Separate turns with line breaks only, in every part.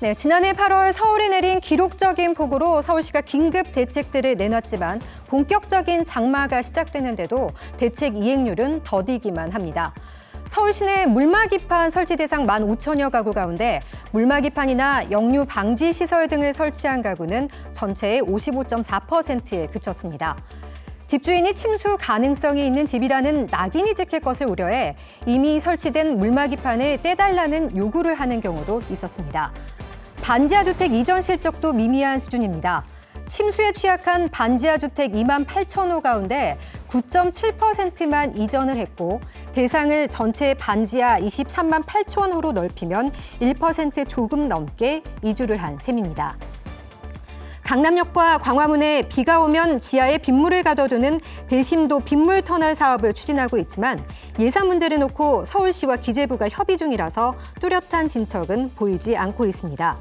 네, 지난해 8월 서울에 내린 기록적인 폭우로 서울시가 긴급 대책들을 내놨지만 본격적인 장마가 시작됐는데도 대책 이행률은 더디기만 합니다. 서울 시내 물막이판 설치 대상 15,000여 가구 가운데 물막이판이나 역류 방지 시설 등을 설치한 가구는 전체의 55.4%에 그쳤습니다. 집주인이 침수 가능성이 있는 집이라는 낙인이 찍힐 것을 우려해 이미 설치된 물막이판을 떼달라는 요구를 하는 경우도 있었습니다. 반지하 주택 이전 실적도 미미한 수준입니다. 침수에 취약한 반지하 주택 28,000호 가운데 9.7%만 이전을 했고 대상을 전체 반지하 23만 8천 호로 넓히면 1% 조금 넘게 이주를 한 셈입니다. 강남역과 광화문에 비가 오면 지하에 빗물을 가둬두는 대심도 빗물 터널 사업을 추진하고 있지만 예산 문제를 놓고 서울시와 기재부가 협의 중이라서 뚜렷한 진척은 보이지 않고 있습니다.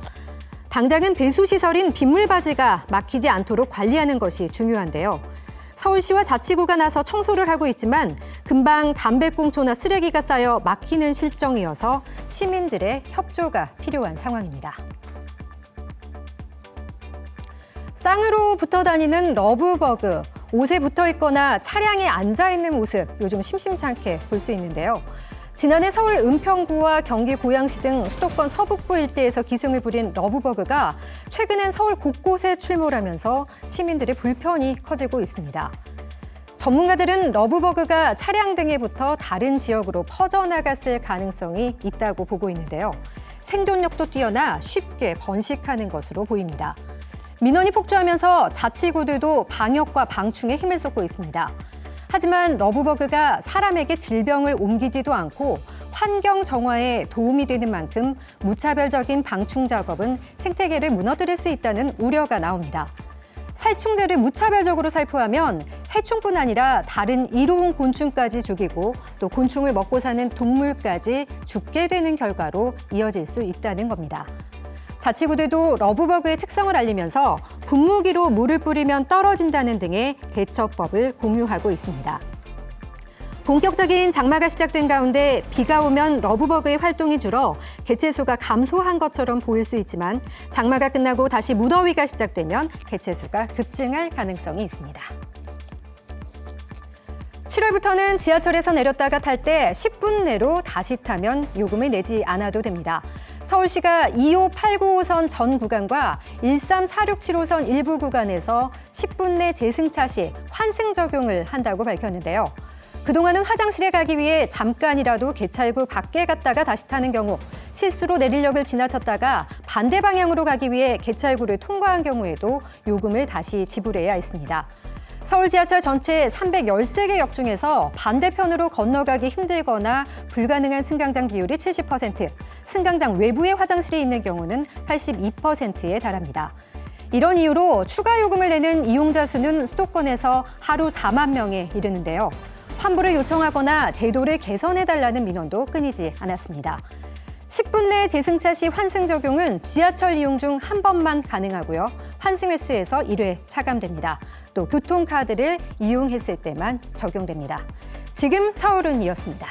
당장은 배수시설인 빗물바지가 막히지 않도록 관리하는 것이 중요한데요. 서울시와 자치구가 나서 청소를 하고 있지만 금방 담배꽁초나 쓰레기가 쌓여 막히는 실정이어서 시민들의 협조가 필요한 상황입니다. 쌍으로 붙어 다니는 러브버그, 옷에 붙어 있거나 차량에 앉아 있는 모습 요즘 심심찮게 볼 수 있는데요. 지난해 서울 은평구와 경기 고양시 등 수도권 서북부 일대에서 기승을 부린 러브버그가 최근엔 서울 곳곳에 출몰하면서 시민들의 불편이 커지고 있습니다. 전문가들은 러브버그가 차량 등에 붙어 다른 지역으로 퍼져나갔을 가능성이 있다고 보고 있는데요. 생존력도 뛰어나 쉽게 번식하는 것으로 보입니다. 민원이 폭주하면서 자치구들도 방역과 방충에 힘을 쏟고 있습니다. 하지만 러브버그가 사람에게 질병을 옮기지도 않고 환경 정화에 도움이 되는 만큼 무차별적인 방충 작업은 생태계를 무너뜨릴 수 있다는 우려가 나옵니다. 살충제를 무차별적으로 살포하면 해충뿐 아니라 다른 이로운 곤충까지 죽이고 또 곤충을 먹고 사는 동물까지 죽게 되는 결과로 이어질 수 있다는 겁니다. 자치구들도 러브버그의 특성을 알리면서 분무기로 물을 뿌리면 떨어진다는 등의 대처법을 공유하고 있습니다. 본격적인 장마가 시작된 가운데 비가 오면 러브버그의 활동이 줄어 개체수가 감소한 것처럼 보일 수 있지만 장마가 끝나고 다시 무더위가 시작되면 개체수가 급증할 가능성이 있습니다. 7월부터는 지하철에서 내렸다가 탈 때 10분 내로 다시 타면 요금을 내지 않아도 됩니다. 서울시가 2호 895선 전 구간과 13467호선 일부 구간에서 10분 내 재승차 시 환승 적용을 한다고 밝혔는데요. 그동안은 화장실에 가기 위해 잠깐이라도 개찰구 밖에 갔다가 다시 타는 경우, 실수로 내리역을 지나쳤다가 반대 방향으로 가기 위해 개찰구를 통과한 경우에도 요금을 다시 지불해야 했습니다. 서울 지하철 전체 313개 역 중에서 반대편으로 건너가기 힘들거나 불가능한 승강장 비율이 70%, 승강장 외부에 화장실이 있는 경우는 82%에 달합니다. 이런 이유로 추가 요금을 내는 이용자 수는 수도권에서 하루 4만 명에 이르는데요. 환불을 요청하거나 제도를 개선해달라는 민원도 끊이지 않았습니다. 10분 내 재승차 시 환승 적용은 지하철 이용 중 한 번만 가능하고요. 환승 횟수에서 1회 차감됩니다. 또 교통카드를 이용했을 때만 적용됩니다. 지금 서울은이었습니다.